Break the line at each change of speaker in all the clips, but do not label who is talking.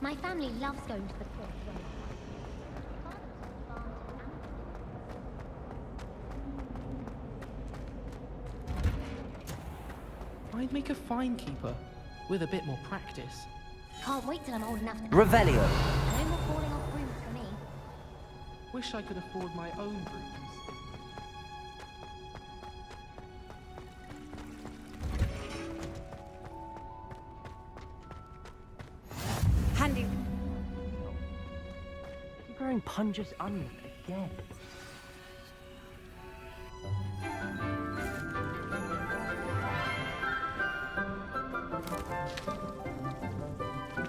My family loves going to the court.
I'd make a fine keeper, with a bit more practice.
Can't wait till I'm old enough to...
Revelio.
No more falling off brooms for me.
Wish I could afford my own brooms.
Handy. You're growing Punja's onion again.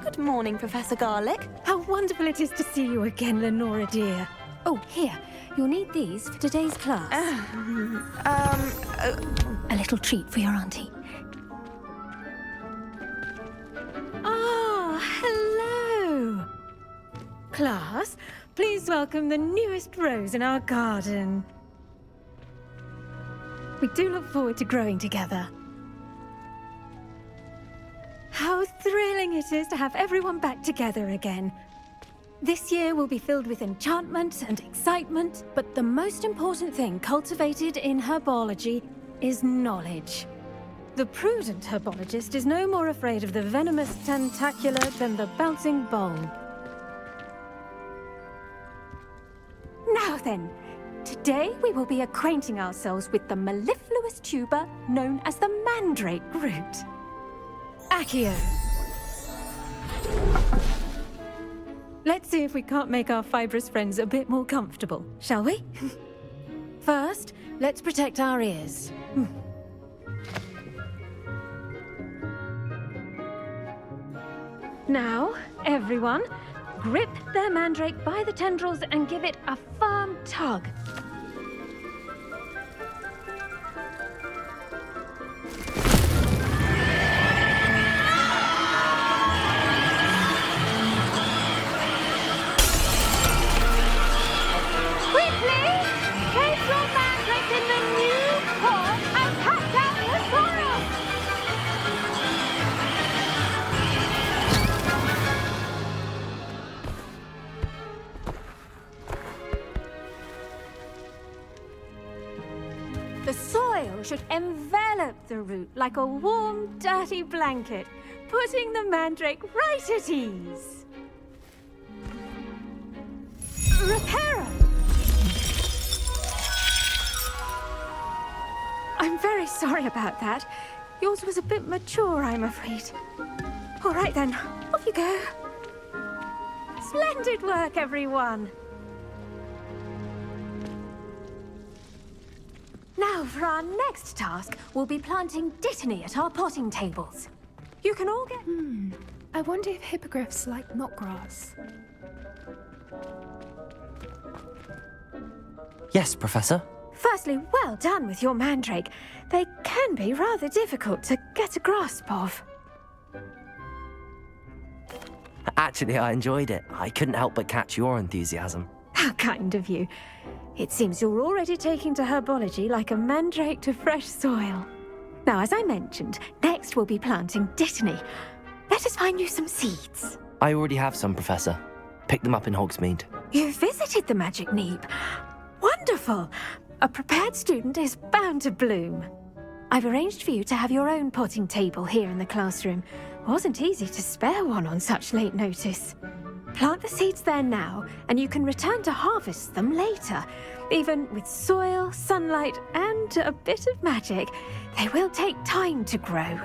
Good morning, Professor Garlic.
How wonderful it is to see you again, Lenora dear. Oh, here. You'll need these for today's class. A little treat for your auntie. Ah, hello. Class, please welcome the newest rose in our garden. We do look forward to growing together. How thrilling it is to have everyone back together again. This year will be filled with enchantment and excitement, but the most important thing cultivated in herbology is knowledge. The prudent herbologist is no more afraid of the venomous tentacula than the bouncing bulb. Now then, today we will be acquainting ourselves with the mellifluous tuber known as the mandrake root. Accio. Let's see if we can't make our fibrous friends a bit more comfortable, shall we? First, let's protect our ears. Now, everyone, grip their mandrake by the tendrils and give it a firm tug. The soil should envelop the root like a warm, dirty blanket, putting the mandrake right at ease. Reparo! I'm very sorry about that. Yours was a bit mature, I'm afraid. All right then, off you go. Splendid work, everyone. Now, for our next task, we'll be planting dittany at our potting tables. You can all get...
I wonder if hippogriffs like knotgrass.
Yes, Professor.
Firstly, well done with your mandrake. They can be rather difficult to get a grasp of.
Actually, I enjoyed it. I couldn't help but catch your enthusiasm.
How kind of you. It seems you're already taking to herbology like a mandrake to fresh soil. Now, as I mentioned, next we'll be planting dittany. Let us find you some seeds.
I already have some, Professor. Picked them up in Hogsmeade.
You visited the Magic Neep. Wonderful! A prepared student is bound to bloom. I've arranged for you to have your own potting table here in the classroom. Wasn't easy to spare one on such late notice. Plant the seeds there now, and you can return to harvest them later. Even with soil, sunlight, and a bit of magic, they will take time to grow.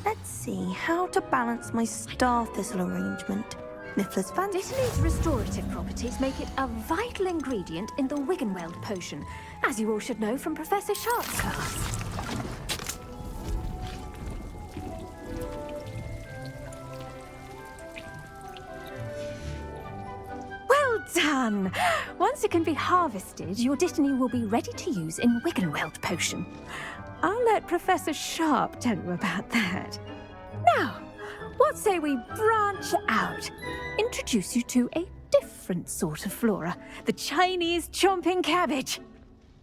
Let's see how to balance my star thistle arrangement. Niffler's fancy.
Dittany's restorative properties make it a vital ingredient in the Wiggenweld potion, as you all should know from Professor Sharp's class. Well done! Once it can be harvested, your dittany will be ready to use in Wiggenweld potion. I'll let Professor Sharp tell you about that. Now, what say we branch out? Introduce you to a different sort of flora, the Chinese chomping cabbage.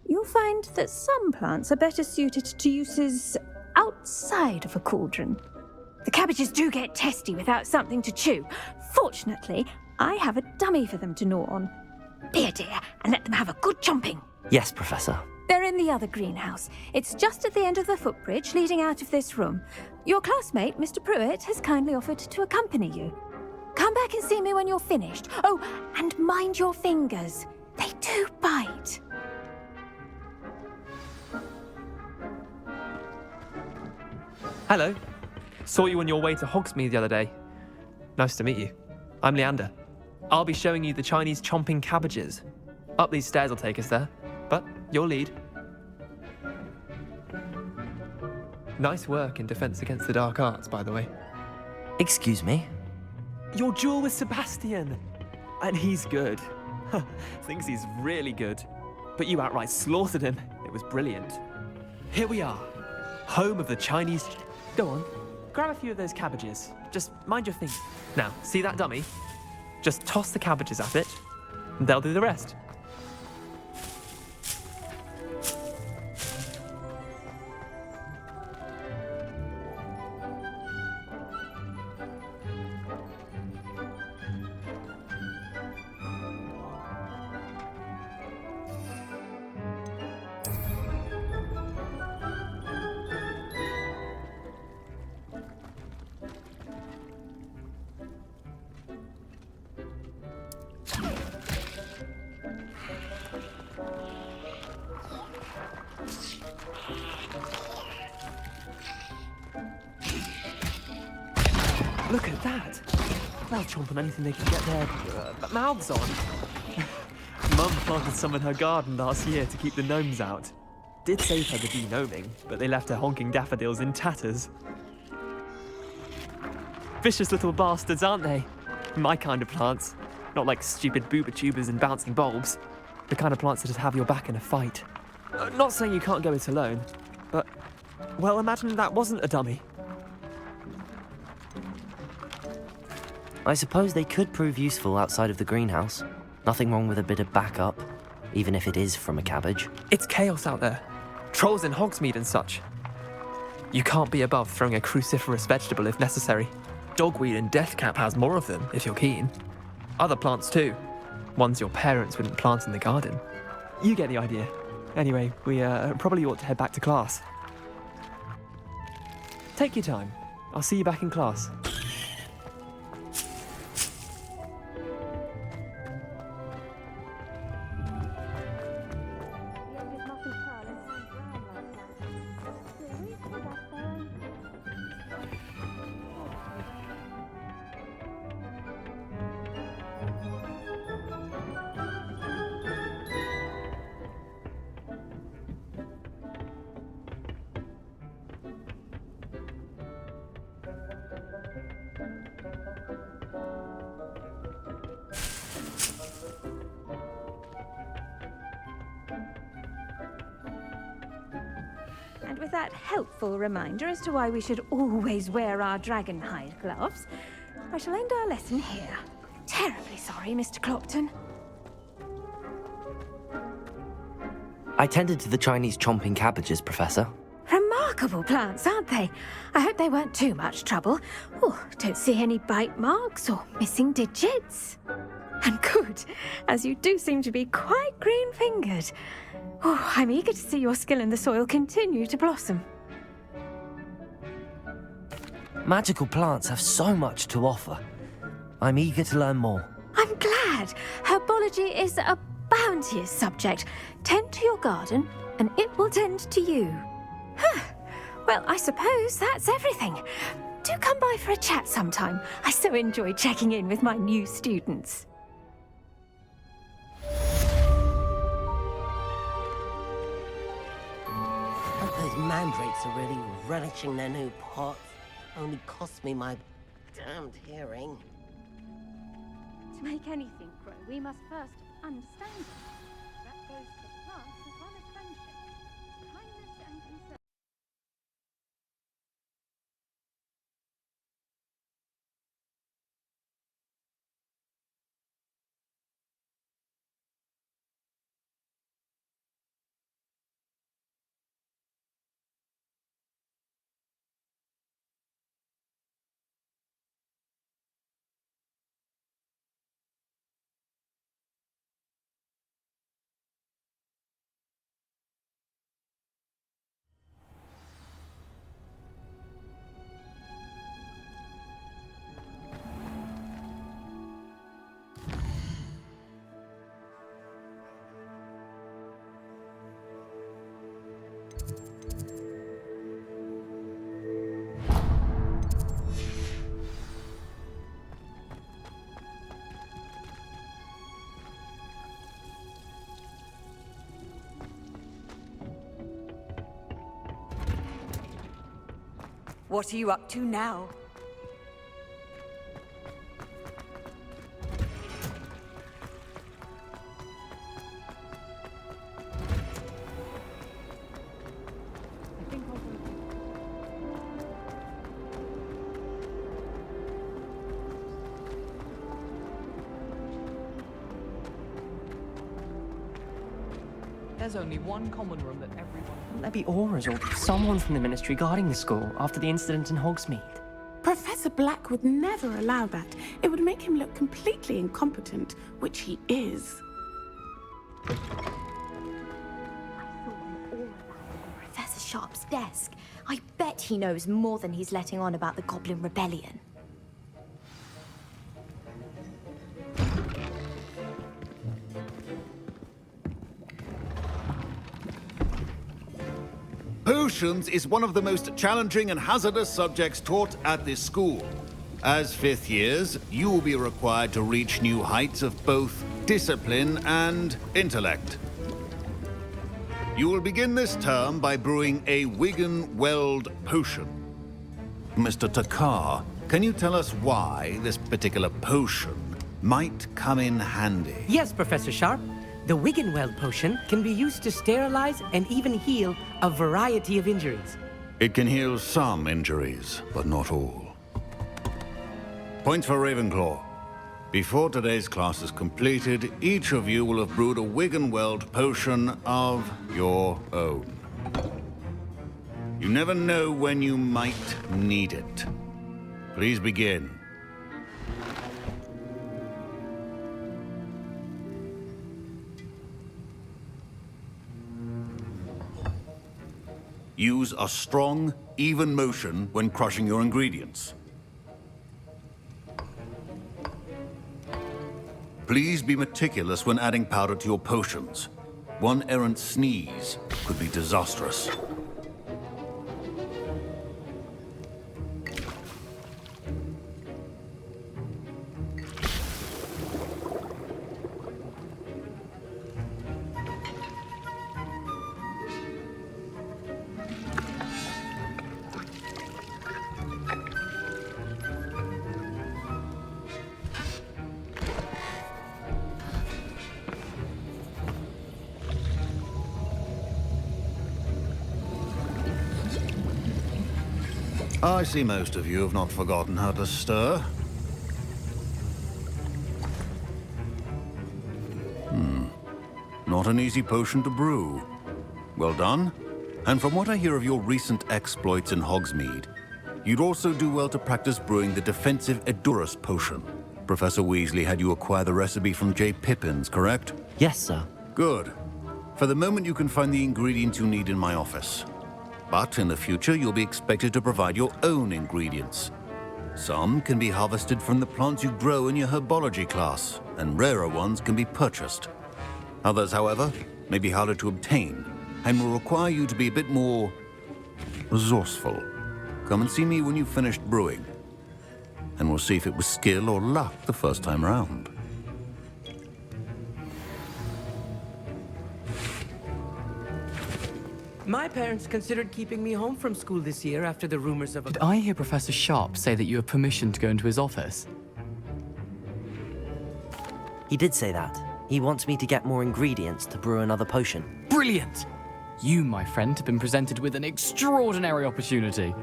You'll find that some plants are better suited to uses outside of a cauldron. The cabbages do get testy without something to chew. Fortunately, I have a dummy for them to gnaw on. Be a dear and let them have a good chomping.
Yes, Professor.
They're in the other greenhouse. It's just at the end of the footbridge leading out of this room. Your classmate, Mr. Pruitt, has kindly offered to accompany you. Come back and see me when you're finished. Oh, and mind your fingers. They do bite.
Hello. Saw you on your way to Hogsmeade the other day. Nice to meet you. I'm Leander. I'll be showing you the Chinese chomping cabbages. Up these stairs will take us there, but you'll lead. Nice work in Defense Against the Dark Arts, by the way.
Excuse me?
Your duel with Sebastian! And he's good. Thinks he's really good. But you outright slaughtered him. It was brilliant. Here we are. Home of the Chinese... Go on. Grab a few of those cabbages. Just mind your fingers. Now, see that dummy? Just toss the cabbages at it, and they'll do the rest. Look at that! They'll chomp on anything they can get their mouths on. Mum planted some in her garden last year to keep the gnomes out. Did save her the de-gnoming, but they left her honking daffodils in tatters. Vicious little bastards, aren't they? My kind of plants. Not like stupid booba tubers and bouncing bulbs. The kind of plants that just have your back in a fight. Not saying you can't go it alone, but... Well, imagine that wasn't a dummy.
I suppose they could prove useful outside of the greenhouse. Nothing wrong with a bit of backup, even if it is from a cabbage.
It's chaos out there. Trolls in Hogsmeade and such. You can't be above throwing a cruciferous vegetable if necessary. Dogweed and deathcap has more of them, if you're keen. Other plants too. Ones your parents wouldn't plant in the garden. You get the idea. Anyway, we probably ought to head back to class. Take your time. I'll see you back in class.
And with that helpful reminder as to why we should always wear our dragon hide gloves, I shall end our lesson here. Terribly sorry, Mr. Clopton.
I tended to the Chinese chomping cabbages, Professor.
Remarkable plants, aren't they? I hope they weren't too much trouble. Oh, don't see any bite marks or missing digits. And good, as you do seem to be quite green-fingered. Oh, I'm eager to see your skill in the soil continue to blossom.
Magical plants have so much to offer. I'm eager to learn more.
I'm glad. Herbology is a bounteous subject. Tend to your garden, and it will tend to you. Huh. Well, I suppose that's everything. Do come by for a chat sometime. I so enjoy checking in with my new students.
Those mandrakes are really relishing their new pots. Only cost me my damned hearing.
To make anything grow, we must first understand it.
What are you up to now?
There's only one common room that everyone...
Wouldn't there be auras or someone from the Ministry guarding the school after the incident in Hogsmeade?
Professor Black would never allow that. It would make him look completely incompetent, which he is.
Professor Sharp's desk. I bet he knows more than he's letting on about the Goblin Rebellion.
Potions is one of the most challenging and hazardous subjects taught at this school. As fifth years, you will be required to reach new heights of both discipline and intellect. You will begin this term by brewing a Wigan-Weld potion. Mr. Takar, can you tell us why this particular potion might come in handy?
Yes, Professor Sharp. The Wigan-Weld potion can be used to sterilize and even heal a variety of injuries.
It can heal some injuries, but not all. Points for Ravenclaw. Before today's class is completed, each of you will have brewed a Wigan-Weld potion of your own. You never know when you might need it. Please begin. Use a strong, even motion when crushing your ingredients. Please be meticulous when adding powder to your potions. One errant sneeze could be disastrous. I see most of you have not forgotten how to stir. Not an easy potion to brew. Well done. And from what I hear of your recent exploits in Hogsmeade, you'd also do well to practice brewing the defensive Edurus potion. Professor Weasley had you acquire the recipe from J. Pippins, correct?
Yes, sir.
Good. For the moment, you can find the ingredients you need in my office. But in the future, you'll be expected to provide your own ingredients. Some can be harvested from the plants you grow in your Herbology class, and rarer ones can be purchased. Others, however, may be harder to obtain, and will require you to be a bit more resourceful. Come and see me when you've finished brewing, and we'll see if it was skill or luck the first time round.
My parents considered keeping me home from school this year after the rumors of a...
Did I hear Professor Sharp say that you have permission to go into his office?
He did say that. He wants me to get more ingredients to brew another potion.
Brilliant! You, my friend, have been presented with an extraordinary opportunity.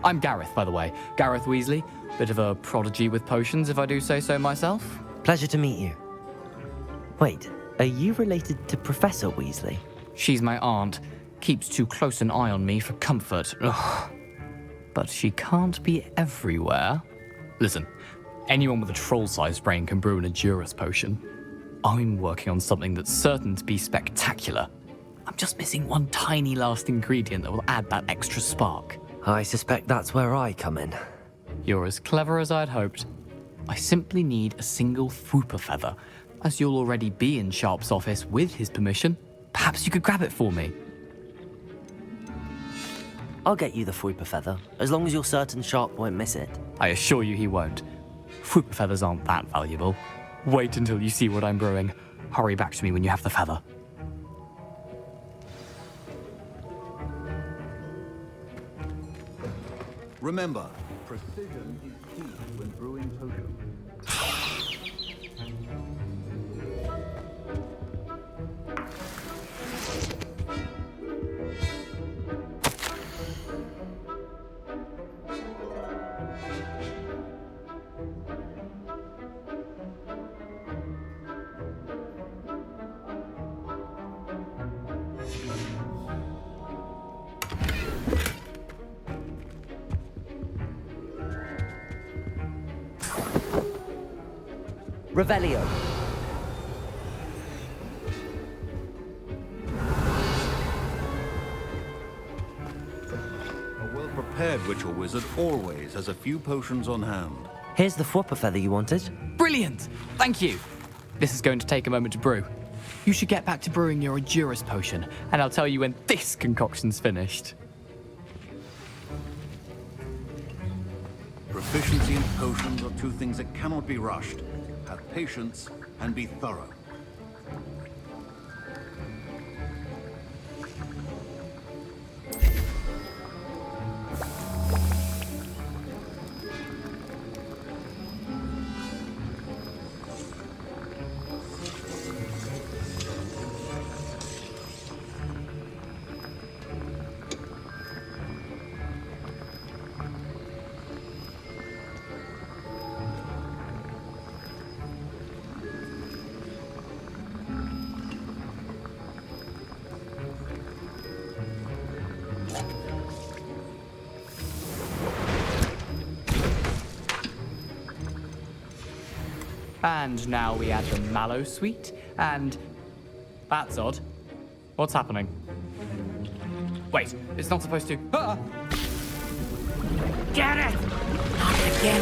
I'm Gareth, by the way. Gareth Weasley. Bit of a prodigy with potions, if I do say so myself.
Pleasure to meet you. Wait, are you related to Professor Weasley?
She's my aunt. Keeps too close an eye on me for comfort. Ugh. But she can't be everywhere. Listen, anyone with a troll-sized brain can brew an Edurus potion. I'm working on something that's certain to be spectacular. I'm just missing one tiny last ingredient that will add that extra spark.
I suspect that's where I come in.
You're as clever as I'd hoped. I simply need a single Fwooper feather. As you'll already be in Sharp's office with his permission, perhaps you could grab it for me.
I'll get you the Fwooper feather, as long as you're certain Sharp won't miss it.
I assure you he won't. Fwooper feathers aren't that valuable. Wait until you see what I'm brewing. Hurry back to me when you have the feather.
Remember, precision is key when brewing potions.
Revelio.
A well-prepared witcher wizard always has a few potions on hand.
Here's the Fwopper feather you wanted.
Brilliant! Thank you! This is going to take a moment to brew. You should get back to brewing your Edurus potion, and I'll tell you when this concoction's finished.
Proficiency in potions are two things that cannot be rushed. Have patience and be thorough.
And now we add the mallow sweet, and... That's odd. What's happening? Wait, it's not supposed to... Ah!
Get it! Not again.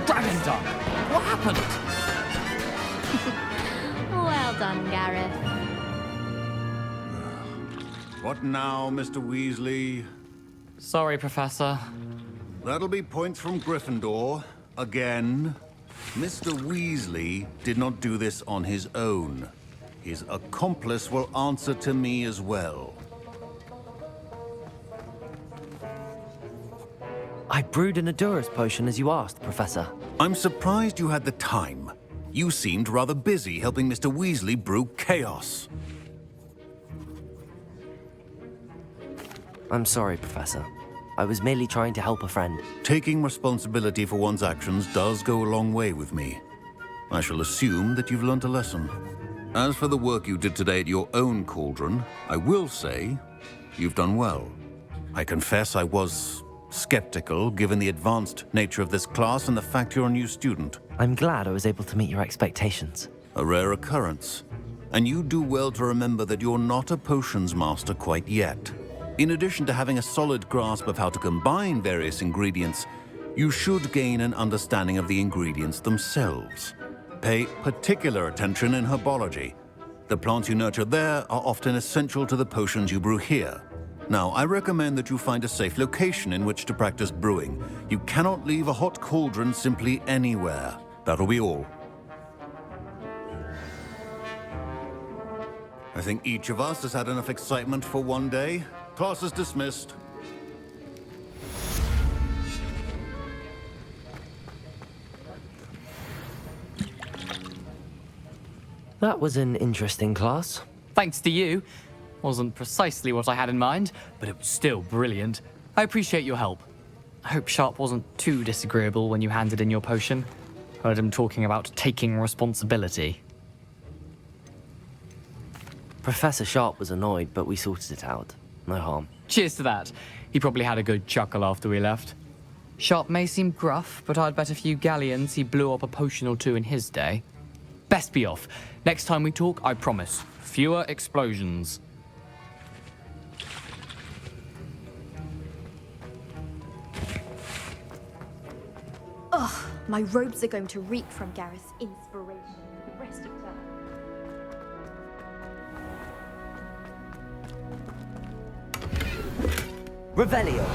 Dragon tongue! What happened?
Well done, Gareth.
What now, Mr. Weasley?
Sorry, Professor.
That'll be points from Gryffindor. Again. Mr. Weasley did not do this on his own. His accomplice will answer to me as well.
I brewed an Edurus potion as you asked, Professor.
I'm surprised you had the time. You seemed rather busy helping Mr. Weasley brew chaos.
I'm sorry, Professor. I was merely trying to help a friend.
Taking responsibility for one's actions does go a long way with me. I shall assume that you've learnt a lesson. As for the work you did today at your own cauldron, I will say you've done well. I confess I was skeptical given the advanced nature of this class and the fact you're a new student.
I'm glad I was able to meet your expectations.
A rare occurrence. And you do well to remember that you're not a potions master quite yet. In addition to having a solid grasp of how to combine various ingredients, you should gain an understanding of the ingredients themselves. Pay particular attention in herbology. The plants you nurture there are often essential to the potions you brew here. Now, I recommend that you find a safe location in which to practice brewing. You cannot leave a hot cauldron simply anywhere. That'll be all. I think each of us has had enough excitement for one day. Class is dismissed.
That was an interesting class.
Thanks to you. Wasn't precisely what I had in mind, but it was still brilliant. I appreciate your help. I hope Sharp wasn't too disagreeable when you handed in your potion. Heard him talking about taking responsibility.
Professor Sharp was annoyed, but we sorted it out. No harm.
Cheers to that. He probably had a good chuckle after we left. Sharp may seem gruff, but I'd bet a few galleons he blew up a potion or two in his day. Best be off. Next time we talk, I promise, fewer explosions.
Ugh, my robes are going to reek from Gareth's inspiration for the rest of term.
Revelio.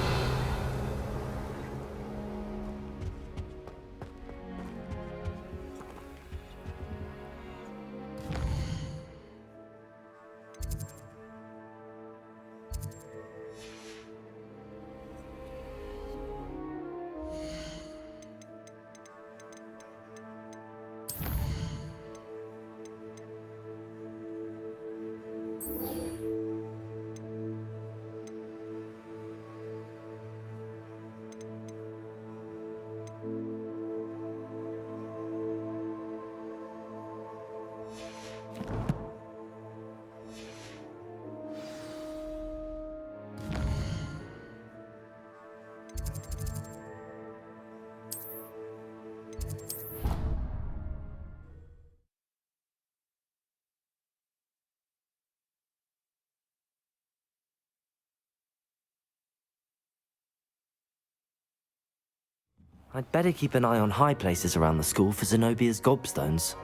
I'd better keep an eye on high places around the school for Zenobia's gobstones.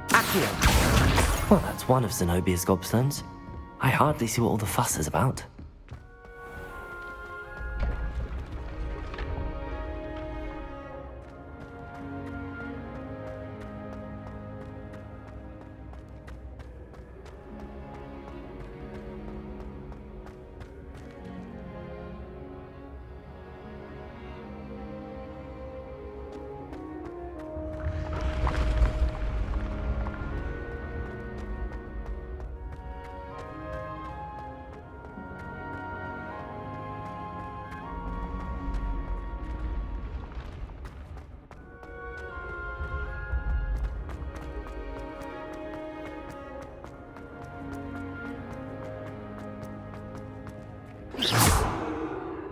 Accio!
Well, that's one of Zenobia's gobstones. I hardly see what all the fuss is about.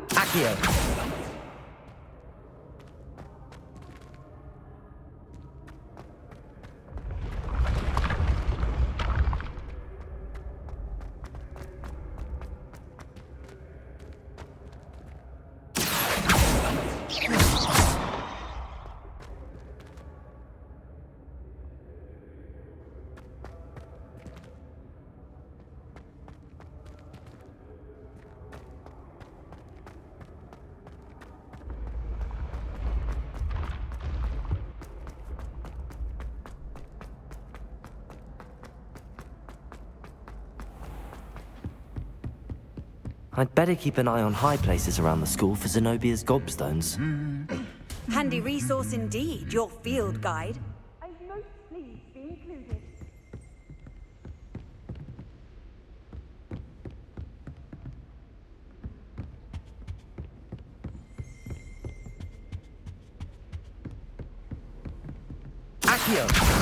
Accio!
I'd better keep an eye on high places around the school for Zenobia's gobstones.
Handy resource indeed, your field guide.
Accio!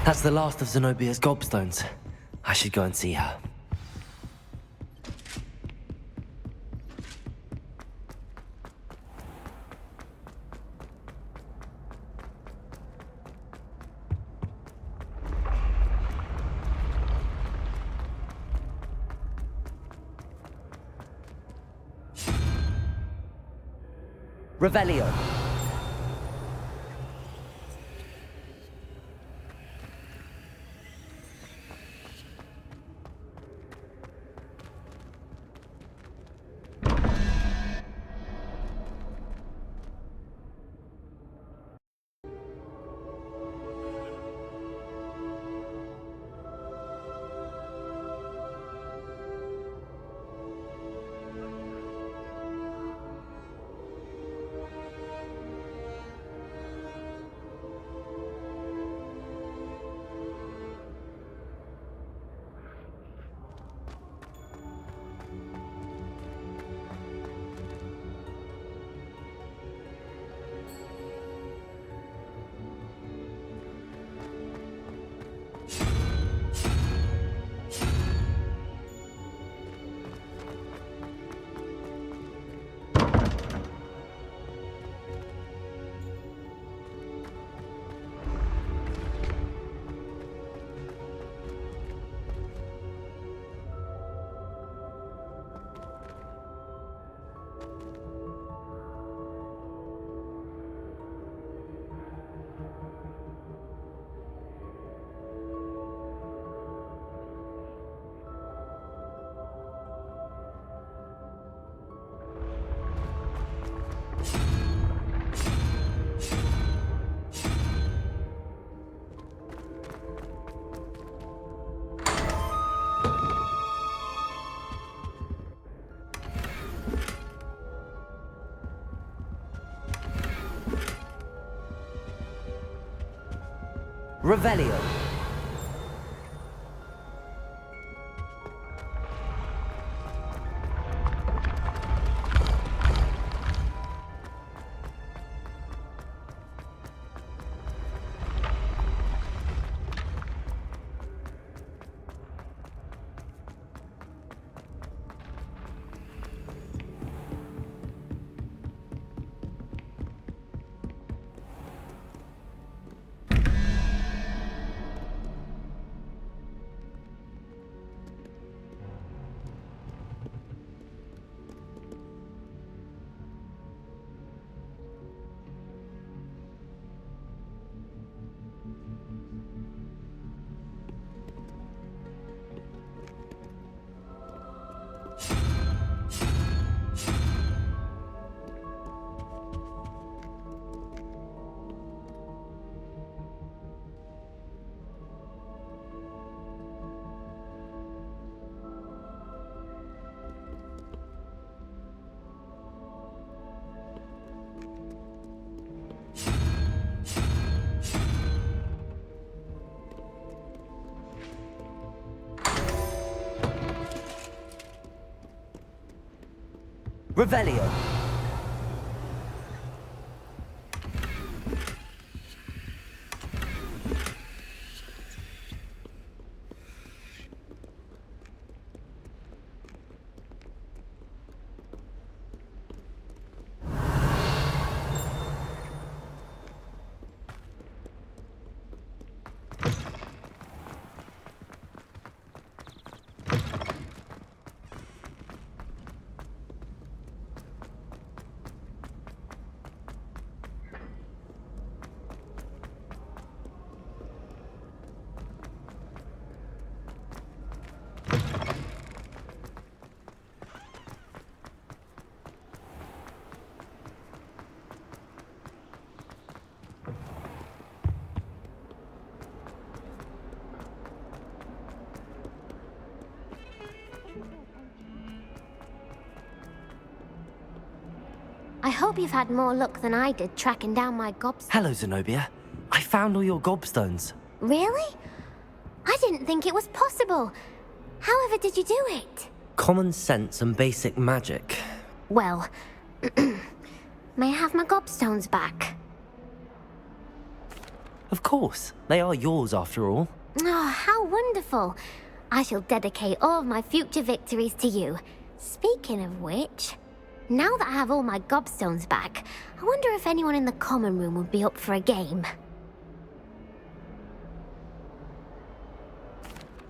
That's the last of Zenobia's gobstones. I should go and see her.
Revelio. Revelio.
Revelio.
I hope you've had more luck than I did tracking down my gobstones.
Hello, Zenobia. I found all your gobstones.
Really? I didn't think it was possible. However did you do it?
Common sense and basic magic.
Well, may I have my gobstones back?
Of course. They are yours after all.
Oh, how wonderful. I shall dedicate all of my future victories to you. Speaking of which, now that I have all my gobstones back, I wonder if anyone in the common room would be up for a game.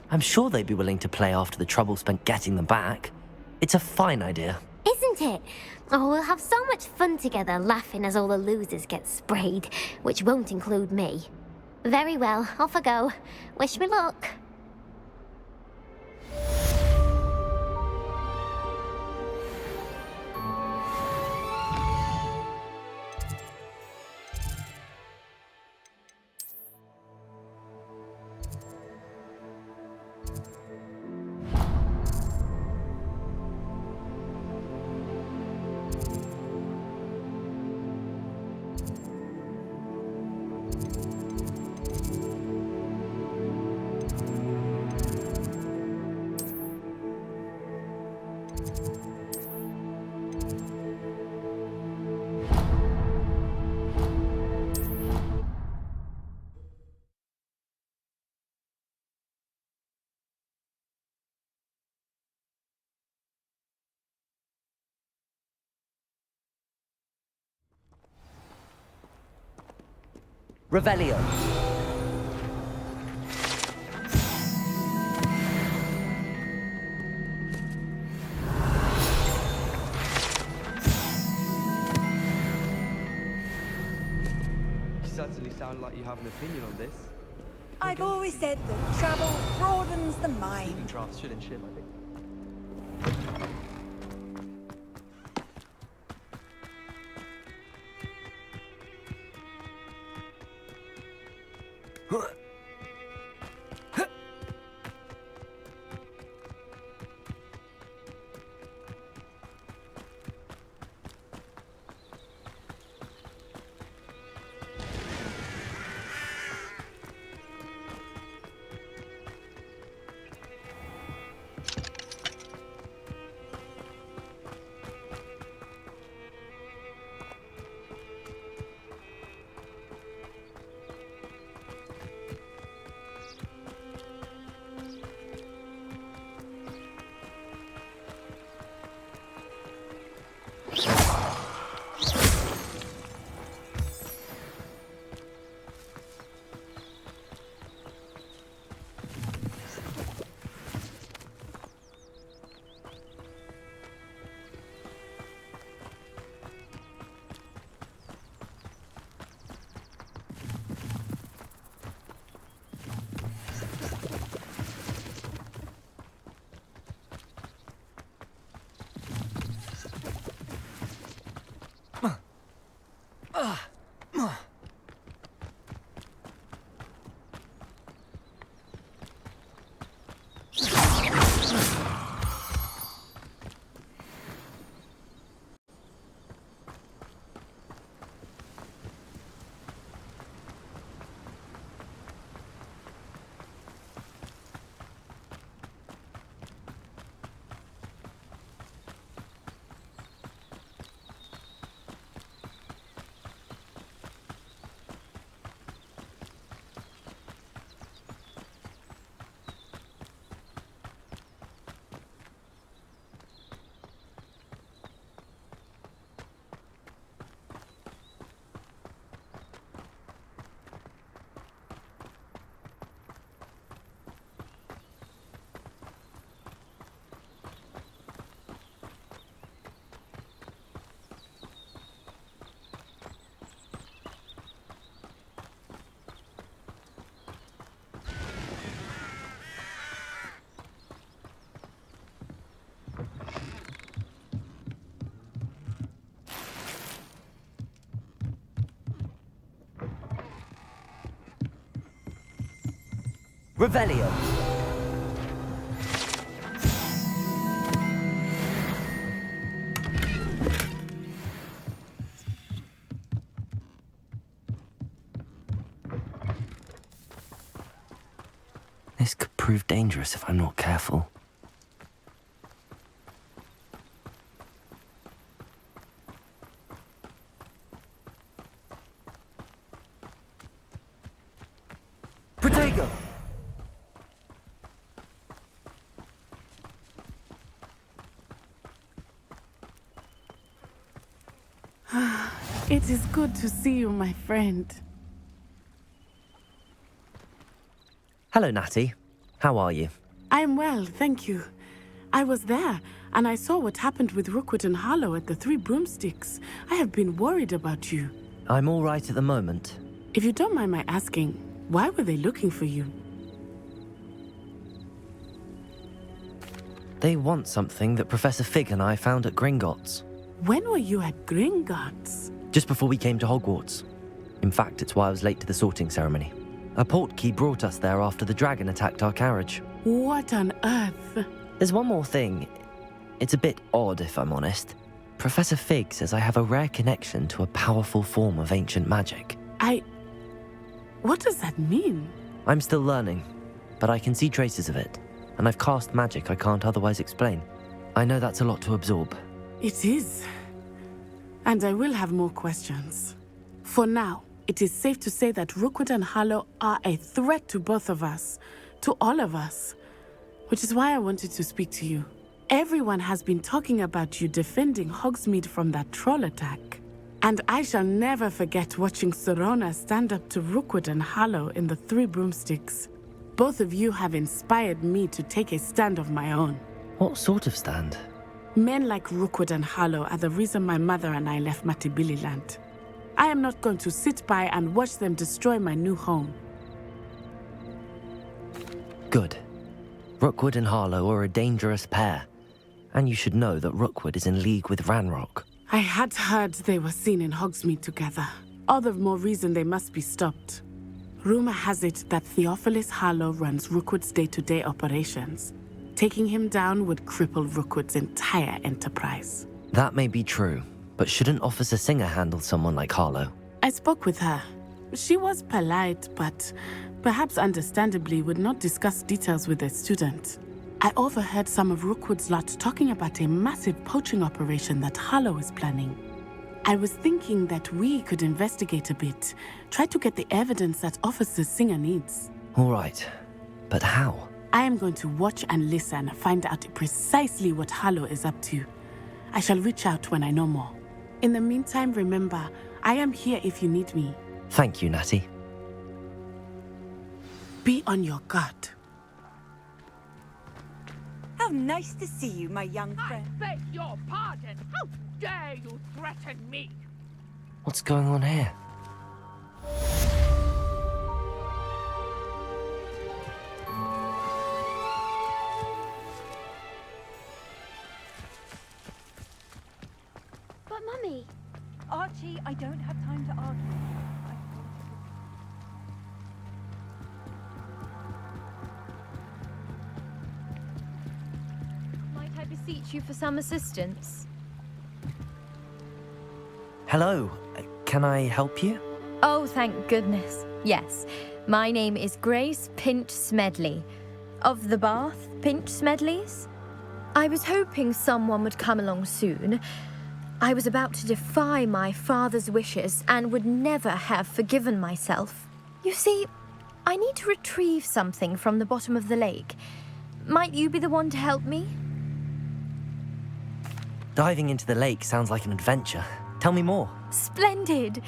I'm sure they'd be willing to play after the trouble spent getting them back. It's a fine idea.
Isn't it? Oh, we'll have so much fun together laughing as all the losers get sprayed, which won't include me. Very well, off I go. Wish me luck.
Revelio.
You certainly sound like you have an opinion on this.
I've always said that travel broadens the mind.
Sleeping drafts should and shit, I think.
Revelio. This could prove dangerous if I'm not careful. Protego!
It is good to see you, my friend.
Hello, Natty. How are you?
I am well, thank you. I was there, and I saw what happened with Rookwood and Harlow at the Three Broomsticks. I have been worried about you.
I'm all right at the moment.
If you don't mind my asking, why were they looking for you?
They want something that Professor Fig and I found at Gringotts.
When were you at Gringotts?
Just before we came to Hogwarts. In fact, it's why I was late to the sorting ceremony. A portkey brought us there after the dragon attacked our carriage.
What on earth?
There's one more thing. It's a bit odd, if I'm honest. Professor Fig says I have a rare connection to a powerful form of ancient magic.
What does that mean?
I'm still learning, but I can see traces of it, and I've cast magic I can't otherwise explain. I know that's a lot to absorb.
It is. And I will have more questions. For now, it is safe to say that Rookwood and Harlow are a threat to both of us, to all of us, which is why I wanted to speak to you. Everyone has been talking about you defending Hogsmeade from that troll attack. And I shall never forget watching Serona stand up to Rookwood and Harlow in the Three Broomsticks. Both of you have inspired me to take a stand of my own.
What sort of stand?
Men like Rookwood and Harlow are the reason my mother and I left Matabeleland. I am not going to sit by and watch them destroy my new home.
Good. Rookwood and Harlow are a dangerous pair. And you should know that Rookwood is in league with Ranrock.
I had heard they were seen in Hogsmeade together. All the more reason they must be stopped. Rumor has it that Theophilus Harlow runs Rookwood's day-to-day operations. Taking him down would cripple Rookwood's entire enterprise.
That may be true, but shouldn't Officer Singer handle someone like Harlow?
I spoke with her. She was polite, but perhaps understandably would not discuss details with a student. I overheard some of Rookwood's lot talking about a massive poaching operation that Harlow is planning. I was thinking that we could investigate a bit, try to get the evidence that Officer Singer needs.
All right, but how?
I am going to watch and listen, find out precisely what Harlow is up to. I shall reach out when I know more. In the meantime, remember, I am here if you need me.
Thank you, Natty.
Be on your guard.
How nice to see you, my young friend.
I beg your pardon. How dare you threaten me?
What's going on here?
But Mummy...
Archie, I don't have time to argue. Might I beseech you for some assistance?
Hello, can I help you?
Oh, thank goodness. Yes. My name is Grace Pinch Smedley, of the Bath Pinch Smedleys. I was hoping someone would come along soon. I was about to defy my father's wishes and would never have forgiven myself. You see, I need to retrieve something from the bottom of the lake. Might you be the one to help me?
Diving into the lake sounds like an adventure. Tell me more.
Splendid!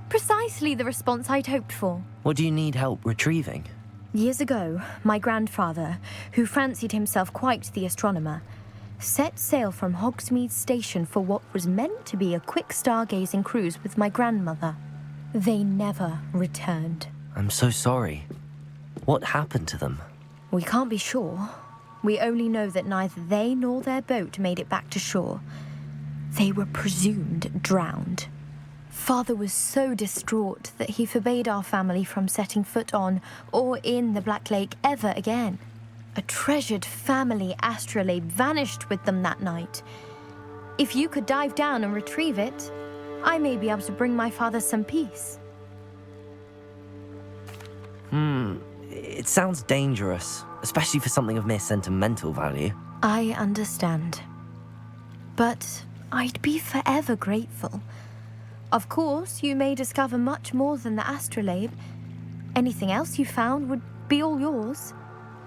Precisely the response I'd hoped for.
What do you need help retrieving?
Years ago, my grandfather, who fancied himself quite the astronomer, set sail from Hogsmeade Station for what was meant to be a quick stargazing cruise with my grandmother. They never returned.
I'm so sorry. What happened to them?
We can't be sure. We only know that neither they nor their boat made it back to shore. They were presumed drowned. Father was so distraught that he forbade our family from setting foot on or in the Black Lake ever again. A treasured family astrolabe vanished with them that night. If you could dive down and retrieve it, I may be able to bring my father some peace.
It sounds dangerous, especially for something of mere sentimental value.
I understand. But I'd be forever grateful. Of course, you may discover much more than the astrolabe. Anything else you found would be all yours.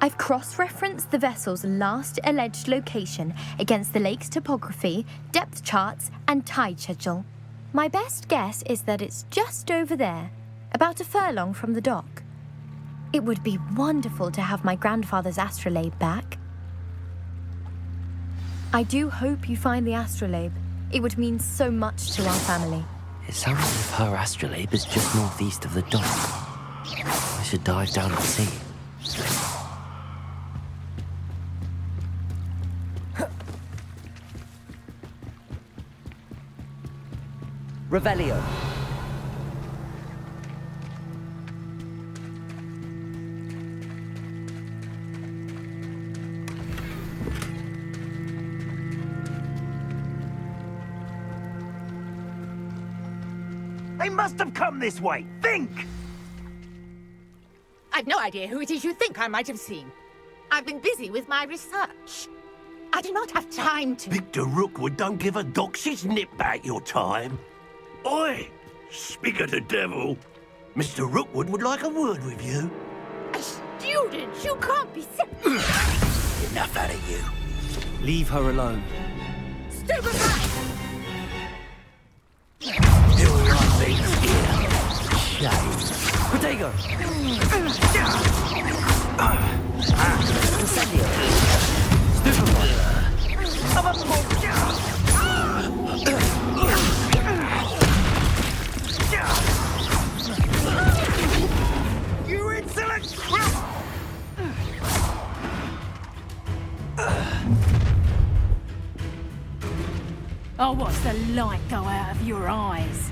I've cross-referenced the vessel's last alleged location against the lake's topography, depth charts, and tide schedule. My best guess is that it's just over there, about a furlong from the dock. It would be wonderful to have my grandfather's astrolabe back. I do hope you find the astrolabe. It would mean so much to our family.
It sounds as if her astrolabe is just northeast of the dock. I should dive down and see.
Revelio.
They must have come this way. Think!
I've no idea who it is you think I might have seen. I've been busy with my research. I do not have time to...
Victor Rookwood don't give a doxy's nip back your time. Oi! Speak of the devil. Mr. Rookwood would like a word with you.
A student? You can't be serious.
Enough out of you.
Leave her alone.
Stupefy!
Protego! Incendio!
You insolent!
Oh, what's the light go out of your eyes?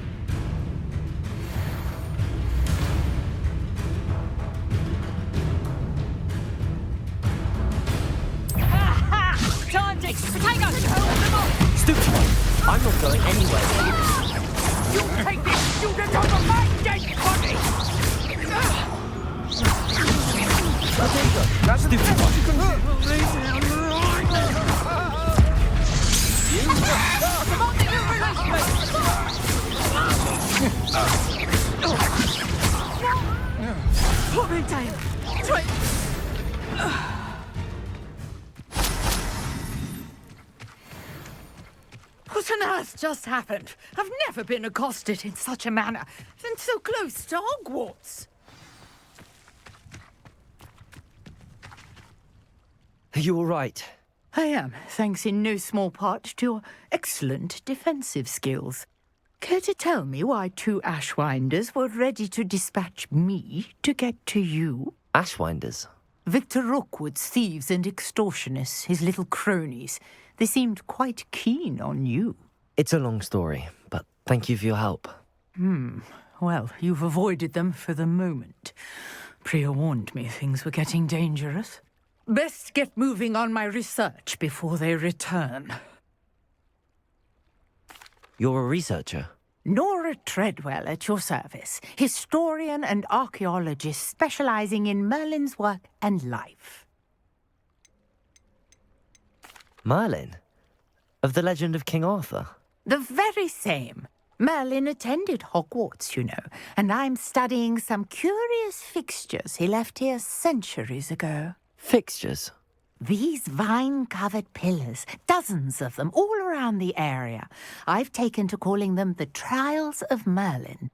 Time to potato!
Stupid! I'm not going anywhere.
You'll take this student over my dead body!
Protego! That's stupid!
Put me down! What on earth just happened? I've never been accosted in such a manner, and so close to Hogwarts.
Are you all right?
I am, thanks in no small part to your excellent defensive skills. Care to tell me why two Ashwinders were ready to dispatch me to get to you?
Ashwinders?
Victor Rookwood's thieves and extortionists, his little cronies. They seemed quite keen on you.
It's a long story, but thank you for your help.
Well, you've avoided them for the moment. Priya warned me things were getting dangerous. Best get moving on my research before they return.
You're a researcher?
Nora Treadwell at your service, historian and archaeologist specializing in Merlin's work and life.
Merlin? Of the legend of King Arthur?
The very same. Merlin attended Hogwarts, you know, and I'm studying some curious fixtures he left here centuries ago.
Fixtures?
These vine-covered pillars, dozens of them, all around the area. I've taken to calling them the Trials of Merlin.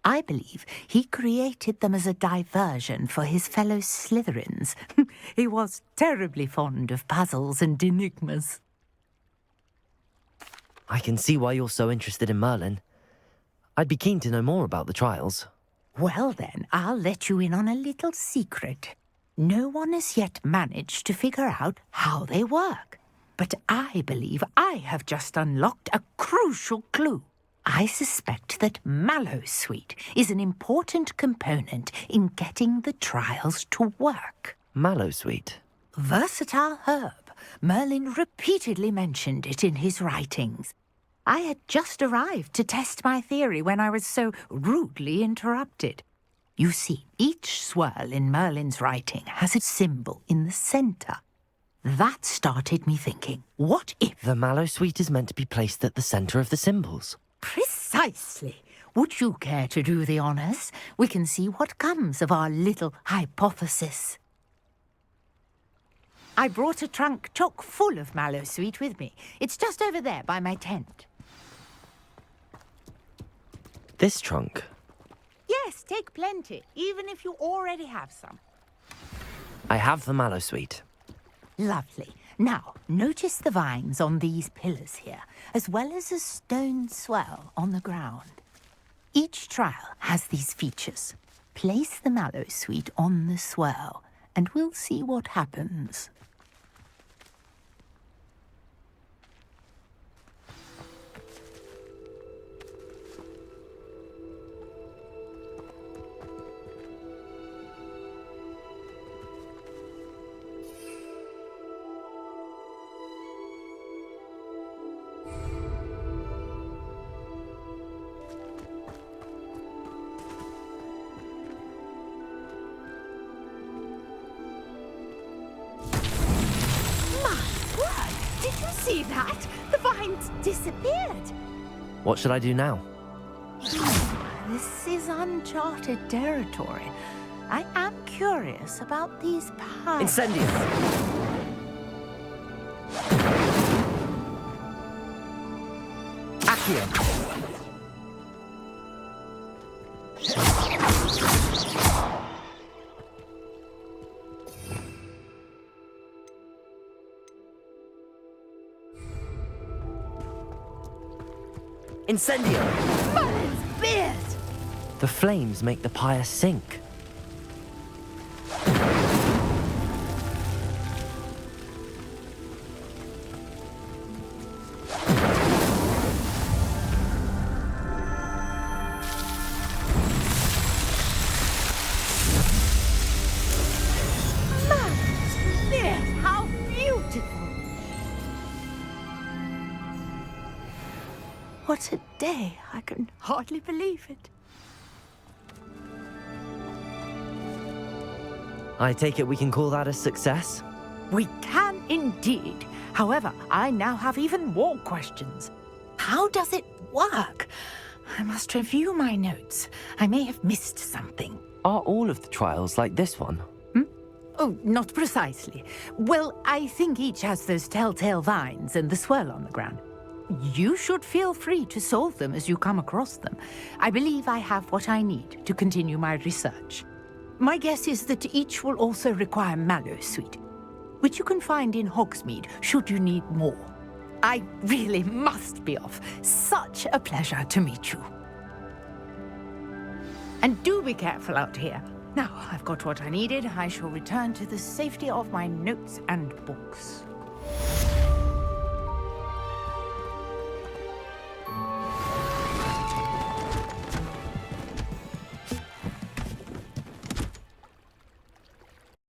I believe he created them as a diversion for his fellow Slytherins. He was terribly fond of puzzles and enigmas.
I can see why you're so interested in Merlin. I'd be keen to know more about the trials.
Well then, I'll let you in on a little secret. No one has yet managed to figure out how they work. But I believe I have just unlocked a crucial clue. I suspect that mallowsweet is an important component in getting the trials to work.
Mallowsweet?
Versatile herb. Merlin repeatedly mentioned it in his writings. I had just arrived to test my theory when I was so rudely interrupted. You see, each swirl in Merlin's writing has a symbol in the centre. That started me thinking, what if...
The mallowsweet is meant to be placed at the centre of the symbols.
Precisely. Would you care to do the honours? We can see what comes of our little hypothesis. I brought a trunk chock full of mallowsweet with me. It's just over there by my tent.
This trunk?
Yes, take plenty, even if you already have some.
I have the mallowsweet.
Lovely. Now, notice the vines on these pillars here, as well as a stone swell on the ground. Each trial has these features. Place the mallowsweet on the swell, and we'll see what happens. See that? The vines disappeared.
What should I do now?
This is uncharted territory. I am curious about these piles.
Incendium! Accio! Incendio!
Merlin's beard!
The flames make the pyre sink.
Merlin's beard! How beautiful! What a day! I can hardly believe it.
I take it we can call that a success?
We can indeed. However, I now have even more questions. How does it work? I must review my notes. I may have missed something.
Are all of the trials like this one?
Oh, not precisely. Well, I think each has those telltale vines and the swirl on the ground. You should feel free to solve them as you come across them. I believe I have what I need to continue my research. My guess is that each will also require mallowsweet, which you can find in Hogsmeade should you need more. I really must be off. Such a pleasure to meet you. And do be careful out here. Now I've got what I needed. I shall return to the safety of my notes and books.